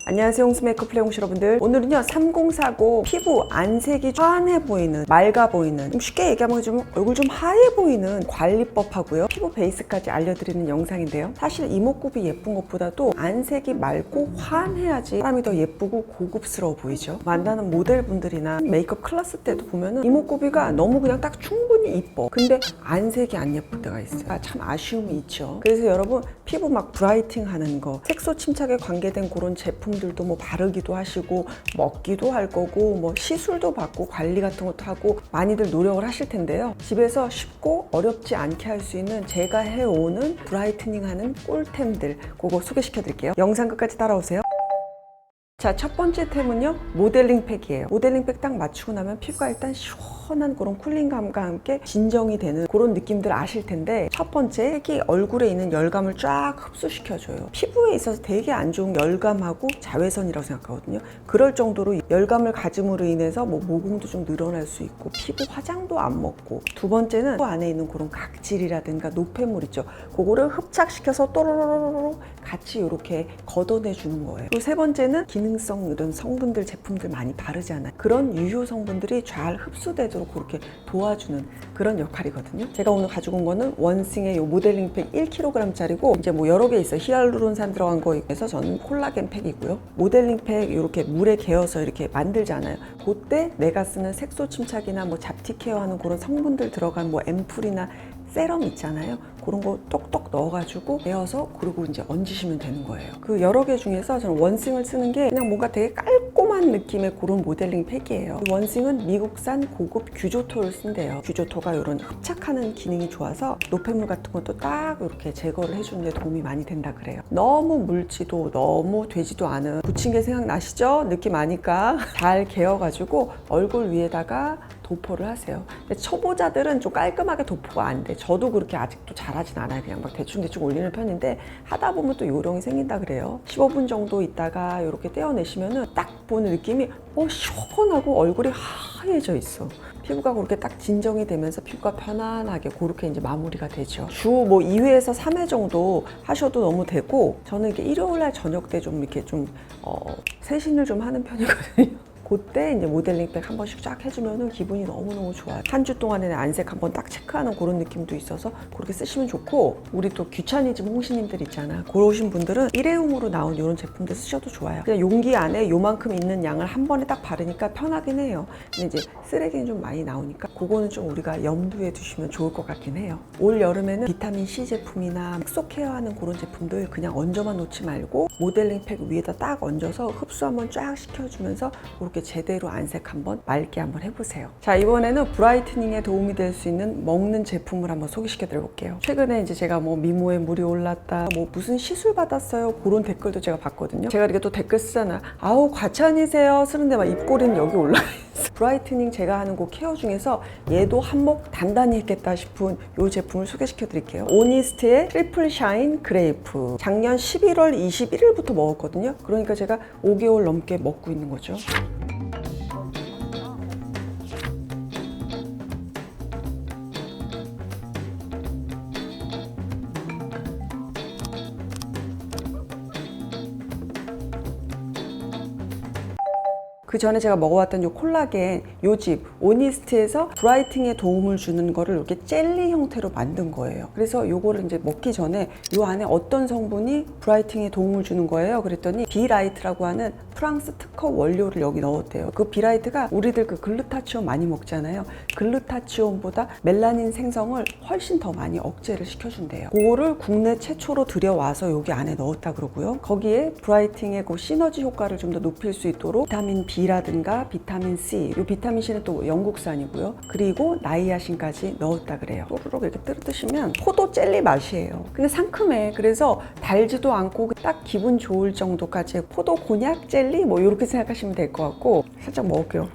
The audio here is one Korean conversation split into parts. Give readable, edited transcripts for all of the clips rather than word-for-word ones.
안녕하세요, 홍수 메이크업 플레이홍시 여러분들. 오늘은요 3040 피부 안색이 환해 보이는, 맑아 보이는, 좀 쉽게 얘기하면 좀 얼굴 좀 하얘 보이는 관리법하고요 피부 베이스까지 알려드리는 영상인데요, 사실 이목구비 예쁜 것보다도 안색이 맑고 환해야지 사람이 더 예쁘고 고급스러워 보이죠. 만나는 모델분들이나 메이크업 클래스 때도 보면은 이목구비가 너무 그냥 딱 충분히 이뻐, 근데 안색이 안 예쁠 때가 있어요. 참 아쉬움이 있죠. 그래서 여러분 피부 막 브라이팅 하는 거, 색소 침착에 관계된 그런 제품들도 뭐 바르기도 하시고 먹기도 할 거고 뭐 시술도 받고 관리 같은 것도 하고 많이들 노력을 하실 텐데요, 집에서 쉽고 어렵지 않게 할 수 있는 제가 해오는 브라이트닝 하는 꿀템들 그거 소개시켜 드릴게요. 영상 끝까지 따라오세요. 자, 첫 번째 템은요 모델링 팩이에요. 모델링 팩 딱 맞추고 나면 피부가 일단 시원한 그런 쿨링감과 함께 진정이 되는 그런 느낌들 아실 텐데, 첫 번째 팩이 얼굴에 있는 열감을 쫙 흡수시켜줘요. 피부에 있어서 되게 안 좋은 열감하고 자외선이라고 생각하거든요. 그럴 정도로 열감을 가짐으로 인해서 뭐 모공도 좀 늘어날 수 있고 피부 화장도 안 먹고, 두 번째는 피부 안에 있는 그런 각질이라든가 노폐물 있죠, 그거를 흡착시켜서 또로로로로 같이 이렇게 걷어내 주는 거예요. 그리고 세 번째는 기능성 이런 성분들 제품들 많이 바르잖아요. 그런 유효 성분들이 잘 흡수되도록 그렇게 도와주는 그런 역할이거든요. 제가 오늘 가지고 온 거는 원싱의 이 모델링 팩 1kg짜리고 이제 뭐 여러 개 있어요. 히알루론산 들어간 거에서 저는 콜라겐 팩이고요. 모델링 팩 이렇게 물에 개어서 이렇게 만들잖아요. 그때 내가 쓰는 색소 침착이나 뭐 잡티 케어하는 그런 성분들 들어간 뭐 앰플이나 세럼 있잖아요. 그런 거 똑똑 넣어가지고 개어서 그리고 이제 얹으시면 되는 거예요. 그 여러 개 중에서 저는 원싱을 쓰는 게 그냥 뭔가 되게 깔끔한 느낌의 그런 모델링 팩이에요. 원싱은 미국산 고급 규조토를 쓴대요. 규조토가 이런 흡착하는 기능이 좋아서 노폐물 같은 것도 딱 이렇게 제거를 해주는 데 도움이 많이 된다 그래요. 너무 묽지도 너무 되지도 않은 부침개 생각나시죠? 느낌 아니까 잘 개어가지고 얼굴 위에다가 도포를 하세요. 근데 초보자들은 좀 깔끔하게 도포가 안 돼. 저도 그렇게 아직도 잘하진 않아요. 그냥 막 대충대충 올리는 편인데 하다 보면 또 요령이 생긴다 그래요. 15분 정도 있다가 이렇게 떼어내시면은 딱 보는 느낌이 시원하고 얼굴이 하얘져 있어. 피부가 그렇게 딱 진정이 되면서 피부가 편안하게 그렇게 이제 마무리가 되죠. 주 뭐 2회에서 3회 정도 하셔도 너무 되고, 저는 이렇게 일요일날 저녁 때 좀 이렇게 좀 세신을 좀 하는 편이거든요. 그때 이제 모델링 팩 한 번씩 쫙 해주면 기분이 너무너무 좋아요. 한 주 동안에 안색 한번 딱 체크하는 그런 느낌도 있어서 그렇게 쓰시면 좋고, 우리 또 귀차니즘 홍시님들 있잖아, 그러신 분들은 일회용으로 나온 이런 제품들 쓰셔도 좋아요. 그냥 용기 안에 요만큼 있는 양을 한 번에 딱 바르니까 편하긴 해요. 근데 이제 쓰레기는 좀 많이 나오니까 그거는 좀 우리가 염두에 두시면 좋을 것 같긴 해요. 올 여름에는 비타민C 제품이나 색소 케어하는 그런 제품들 그냥 얹어만 놓지 말고 모델링 팩 위에다 딱 얹어서 흡수 한번 쫙 시켜주면서 그렇게 제대로 안색 한번 맑게 한번 해보세요. 자, 이번에는 브라이트닝에 도움이 될 수 있는 먹는 제품을 한번 소개시켜 드려볼게요. 최근에 이제 제가 뭐 미모에 물이 올랐다, 뭐 무슨 시술 받았어요, 그런 댓글도 제가 봤거든요. 제가 이렇게 또 댓글 쓰잖아요. 아우 과찬이세요 쓰는데 막 입꼬리는 여기 올라가 있어. 브라이트닝 제가 하는 그 케어 중에서 얘도 한몫 단단히 했겠다 싶은 이 제품을 소개시켜 드릴게요. 오니스트의 트리플 샤인 그레이프. 작년 11월 21일부터 먹었거든요. 그러니까 제가 5개월 넘게 먹고 있는 거죠. 그 전에 제가 먹어왔던 요 콜라겐, 요 집 오니스트에서 브라이팅에 도움을 주는 거를 이렇게 젤리 형태로 만든 거예요. 그래서 요거를 이제 먹기 전에 요 안에 어떤 성분이 브라이팅에 도움을 주는 거예요. 그랬더니 비라이트라고 하는 프랑스 특허 원료를 여기 넣었대요. 그 비라이트가 우리들 그 글루타치온 많이 먹잖아요. 글루타치온보다 멜라닌 생성을 훨씬 더 많이 억제를 시켜준대요. 그거를 국내 최초로 들여와서 여기 안에 넣었다 그러고요. 거기에 브라이팅의 그 시너지 효과를 좀 더 높일 수 있도록 비타민 B라든가 비타민 C, 이 비타민 C는 또 영국산이고요. 그리고 나이아신까지 넣었다 그래요. 또르륵 이렇게 뜯으시면 포도 젤리 맛이에요. 근데 상큼해. 그래서 달지도 않고 딱 기분 좋을 정도까지 포도 곤약 젤리 뭐 이렇게 생각하시면 될 것 같고, 살짝 먹을게요.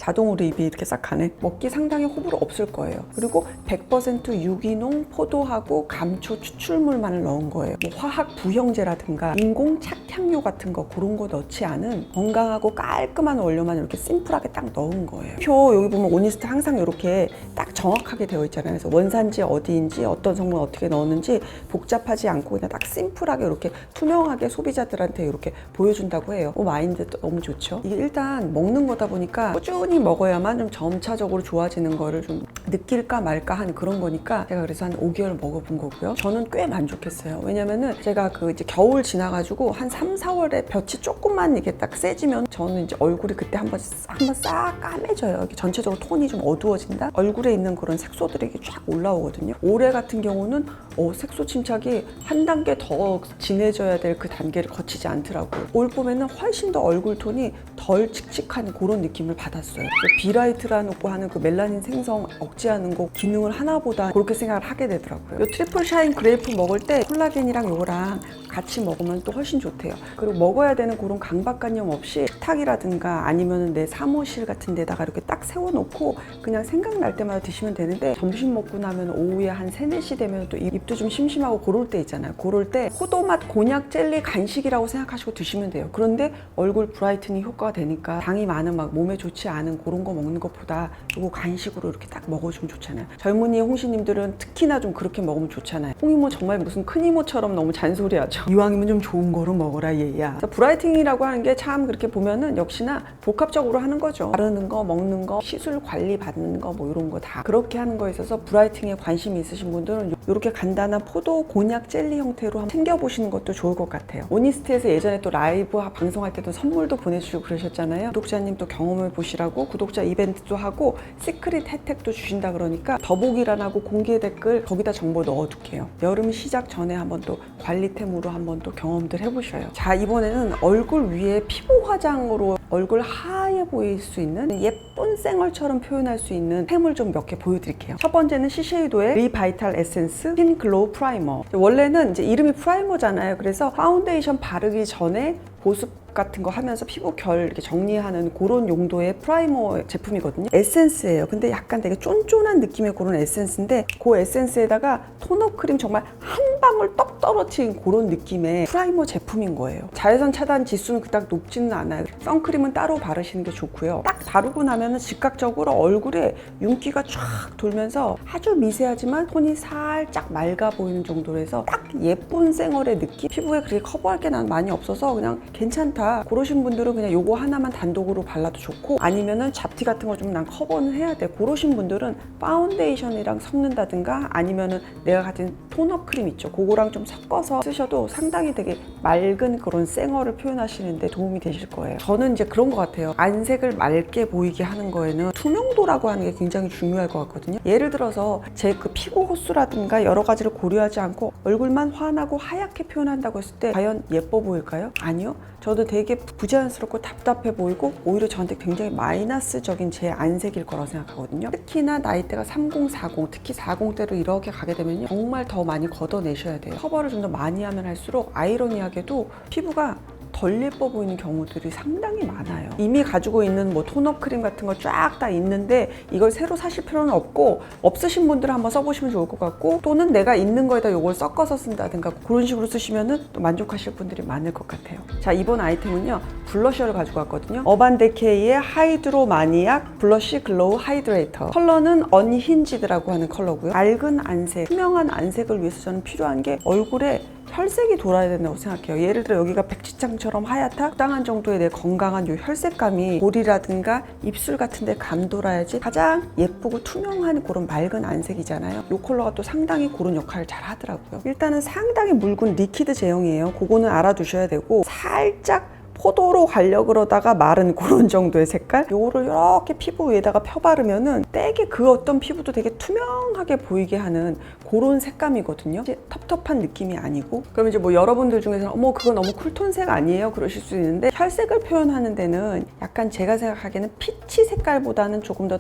자동으로 입이 이렇게 싹 가네. 먹기 상당히 호불호 없을 거예요. 그리고 100% 유기농 포도하고 감초 추출물만을 넣은 거예요. 뭐 화학 부형제라든가 인공 착향료 같은 거 그런 거 넣지 않은 건강하고 깔끔한 원료만 이렇게 심플하게 딱 넣은 거예요. 표 여기 보면 오니스트 항상 이렇게 딱 정확하게 되어 있잖아요. 그래서 원산지 어디인지 어떤 성분 어떻게 넣었는지 복잡하지 않고 그냥 딱 심플하게 이렇게 투명하게 소비자들한테 이렇게 보여준다고 해요. 마인드도 너무 좋죠. 이게 일단 먹는 거다 보니까 꾸준히 먹어야만 좀 점차적으로 좋아지는 거를 좀 느낄까 말까 하는 그런 거니까 제가 그래서 한 5개월 먹어본 거고요. 저는 꽤 만족했어요. 왜냐면은 제가 그 이제 겨울 지나가지고 한 3, 4월에 볕이 조금만 이게 딱 세지면 저는 이제 얼굴이 그때 한번 싹 까매져요. 이게 전체적으로 톤이 좀 어두워진다? 얼굴에 있는 그런 색소들이 이렇게 쫙 올라오거든요. 올해 같은 경우는 색소 침착이 한 단계 더 진해져야 될 그 단계를 거치지 않더라고요. 올 봄에는 훨씬 더 얼굴 톤이 덜 칙칙한 그런 느낌을 받았어요. 비라이트라고 하는 그 멜라닌 생성 억제하는 거 기능을 하나보다 그렇게 생각을 하게 되더라고요. 이 트리플 샤인 그레이프 먹을 때 콜라겐이랑 요거랑 같이 먹으면 또 훨씬 좋대요. 그리고 먹어야 되는 그런 강박관념 없이 식탁이라든가 아니면 내 사무실 같은 데다가 이렇게 딱 세워놓고 그냥 생각날 때마다 드시면 되는데 점심 먹고 나면 오후에 한 3, 4시 되면 또 입도 좀 심심하고 그럴 때 있잖아요. 그럴 때 포도맛 곤약 젤리 간식이라고 생각하시고 드시면 돼요. 그런데 얼굴 브라이트닝 효과가 되니까 당이 많은 막 몸에 좋지 않은 그런 거 먹는 것보다 이거 간식으로 이렇게 딱 먹어주면 좋잖아요. 젊은이 홍시님들은 특히나 좀 그렇게 먹으면 좋잖아요. 홍이모 정말 무슨 큰 이모처럼 너무 잔소리하죠. 이왕이면 좀 좋은 거로 먹어라 얘야. 브라이팅이라고 하는 게 참 그렇게 보면은 역시나 복합적으로 하는 거죠. 바르는 거, 먹는 거, 시술 관리 받는 거 뭐 이런 거 다 그렇게 하는 거에 있어서 브라이팅에 관심이 있으신 분들은 이렇게 간단한 포도 곤약 젤리 형태로 한번 챙겨보시는 것도 좋을 것 같아요. 오니스트에서 예전에 또 라이브 방송할 때도 선물도 보내주시고 그러셨잖아요. 구독자님 또 경험을 보시라고 구독자 이벤트도 하고 시크릿 혜택도 주신다 그러니까 더보기란하고 공개 댓글 거기다 정보 넣어둘게요. 여름 시작 전에 한번 또 관리템으로 한번 또 경험들 해보셔요. 자, 이번에는 얼굴 위에 피부 화장으로 얼굴 하얘 보일 수 있는 예쁜 쌩얼처럼 표현할 수 있는 템을 좀 몇 개 보여드릴게요. 첫 번째는 시쉐이도의 리바이탈 에센스 스킨 글로우 프라이머. 원래는 이제 이름이 프라이머잖아요. 그래서 파운데이션 바르기 전에 보습 같은 거 하면서 피부 결 이렇게 정리하는 그런 용도의 프라이머 제품이거든요. 에센스예요. 근데 약간 되게 쫀쫀한 느낌의 그런 에센스인데 그 에센스에다가 톤업 크림 정말 한 방울 떡 떨어진 그런 느낌의 프라이머 제품인 거예요. 자외선 차단 지수는 그닥 높지는 않아요. 선크림은 따로 바르시는 게 좋고요. 딱 바르고 나면은 즉각적으로 얼굴에 윤기가 쫙 돌면서 아주 미세하지만 톤이 살짝 맑아 보이는 정도로 해서 딱 예쁜 쌩얼의 느낌? 피부에 그렇게 커버할 게 난 많이 없어서 그냥 괜찮다. 그러신 분들은 그냥 요거 하나만 단독으로 발라도 좋고 아니면은 잡티 같은 거 좀 난 커버는 해야 돼. 그러신 분들은 파운데이션이랑 섞는다든가 아니면은 내가 가진 톤업 크림 있죠. 그거랑 좀 섞어서 쓰셔도 상당히 되게 맑은 그런 쌩얼을 표현하시는데 도움이 되실 거예요. 저는 이제 그런 것 같아요. 안색을 맑게 보이게 하는 거에는 투명도라고 하는 게 굉장히 중요할 것 같거든요. 예를 들어서 제 그 피부 호수라든가 여러 가지를 고려하지 않고 얼굴만 환하고 하얗게 표현한다고 했을 때 과연 예뻐 보일까요? 아니요. 저도 되게 부자연스럽고 답답해 보이고 오히려 저한테 굉장히 마이너스적인 제 안색일 거라고 생각하거든요. 특히나 나이대가 30, 40, 특히 40대로 이렇게 가게 되면 정말 더 많이 걷어내셔야 돼요. 커버를 좀 더 많이 하면 할수록 아이러니하게도 피부가 덜 예뻐 보이는 경우들이 상당히 많아요. 이미 가지고 있는 뭐 톤업 크림 같은 거 쫙 다 있는데 이걸 새로 사실 필요는 없고 없으신 분들은 한번 써보시면 좋을 것 같고 또는 내가 있는 거에다 이걸 섞어서 쓴다든가 그런 식으로 쓰시면은 또 만족하실 분들이 많을 것 같아요. 자, 이번 아이템은요 블러셔를 가지고 왔거든요. 어반데케이의 하이드로 마니악 블러쉬 글로우 하이드레이터. 컬러는 언힌지드라고 하는 컬러고요. 맑은 안색, 투명한 안색을 위해서 저는 필요한 게 얼굴에 혈색이 돌아야 된다고 생각해요. 예를 들어 여기가 백지장처럼 하얗다? 적당한 정도의 내 건강한 요 혈색감이 볼이라든가 입술 같은 데 감돌아야지 가장 예쁘고 투명한 그런 맑은 안색이잖아요. 요 컬러가 또 상당히 그런 역할을 잘 하더라고요. 일단은 상당히 묽은 리퀴드 제형이에요. 그거는 알아두셔야 되고 살짝 포도로 가려고 그러다가 마른 그런 정도의 색깔 요거를 이렇게 피부 위에다가 펴바르면은 되게 그 어떤 피부도 되게 투명하게 보이게 하는 그런 색감이거든요. 이제 텁텁한 느낌이 아니고 그럼 이제 뭐 여러분들 중에서는 어머 그거 너무 쿨톤색 아니에요? 그러실 수 있는데 혈색을 표현하는 데는 약간 제가 생각하기에는 피치 색깔보다는 조금 더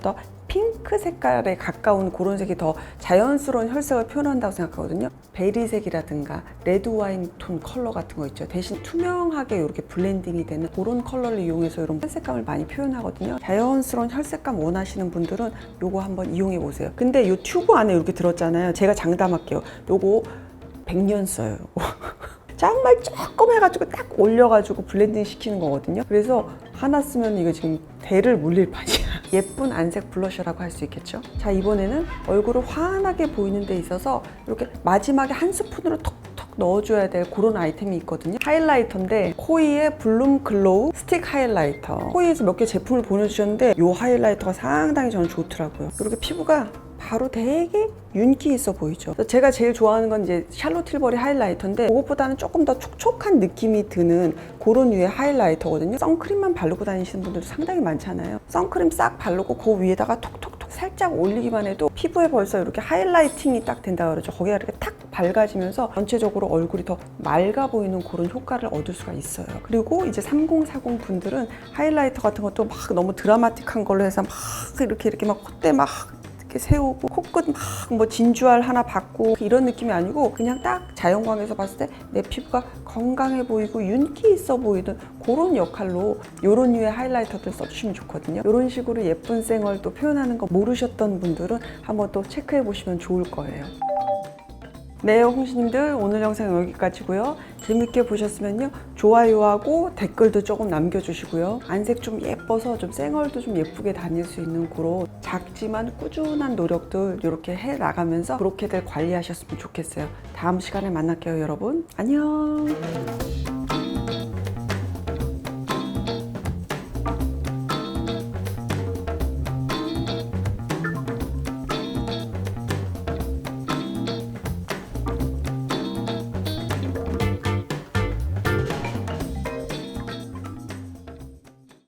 핑크 색깔에 가까운 그런 색이 더 자연스러운 혈색을 표현한다고 생각하거든요. 베리색이라든가 레드 와인 톤 컬러 같은 거 있죠. 대신 투명하게 이렇게 블렌딩이 되는 그런 컬러를 이용해서 이런 혈색감을 많이 표현하거든요. 자연스러운 혈색감 원하시는 분들은 요거 한번 이용해 보세요. 근데 이 튜브 안에 이렇게 들었잖아요. 제가 장담할게요. 요거 100년 써요. 정말 조금 해가지고 딱 올려가지고 블렌딩 시키는 거거든요. 그래서 하나 쓰면 이거 지금 대를 물릴 판이야. 예쁜 안색 블러셔라고 할 수 있겠죠. 자, 이번에는 얼굴을 환하게 보이는 데 있어서 이렇게 마지막에 한 스푼으로 톡톡 넣어줘야 될 그런 아이템이 있거든요. 하이라이터인데 코이의 블룸 글로우 스틱 하이라이터. 코이에서 몇 개 제품을 보내주셨는데 이 하이라이터가 상당히 저는 좋더라고요. 이렇게 피부가 바로 되게 윤기 있어 보이죠. 제가 제일 좋아하는 건 이제 샬롯 틸버리 하이라이터인데 그것보다는 조금 더 촉촉한 느낌이 드는 그런 류의 하이라이터거든요. 선크림만 바르고 다니시는 분들도 상당히 많잖아요. 선크림 싹 바르고 그 위에다가 톡톡톡 살짝 올리기만 해도 피부에 벌써 이렇게 하이라이팅이 딱 된다 그러죠. 거기가 이렇게 탁 밝아지면서 전체적으로 얼굴이 더 맑아 보이는 그런 효과를 얻을 수가 있어요. 그리고 이제 3040 분들은 하이라이터 같은 것도 막 너무 드라마틱한 걸로 해서 막 이렇게 막 콧대 막 세우고 코끝 막 뭐 진주알 하나 받고 이런 느낌이 아니고 그냥 딱 자연광에서 봤을 때 내 피부가 건강해 보이고 윤기 있어 보이는 그런 역할로 이런 류의 하이라이터들 써주시면 좋거든요. 이런 식으로 예쁜 쌩얼 또 표현하는 거 모르셨던 분들은 한번 또 체크해 보시면 좋을 거예요. 네, 홍시님들 오늘 영상 여기까지고요. 재밌게 보셨으면요 좋아요하고 댓글도 조금 남겨주시고요. 안색 좀 예뻐서 좀 쌩얼도 좀 예쁘게 다닐 수 있는 그런 작지만 꾸준한 노력들 이렇게 해 나가면서 그렇게들 관리하셨으면 좋겠어요. 다음 시간에 만날게요, 여러분. 안녕.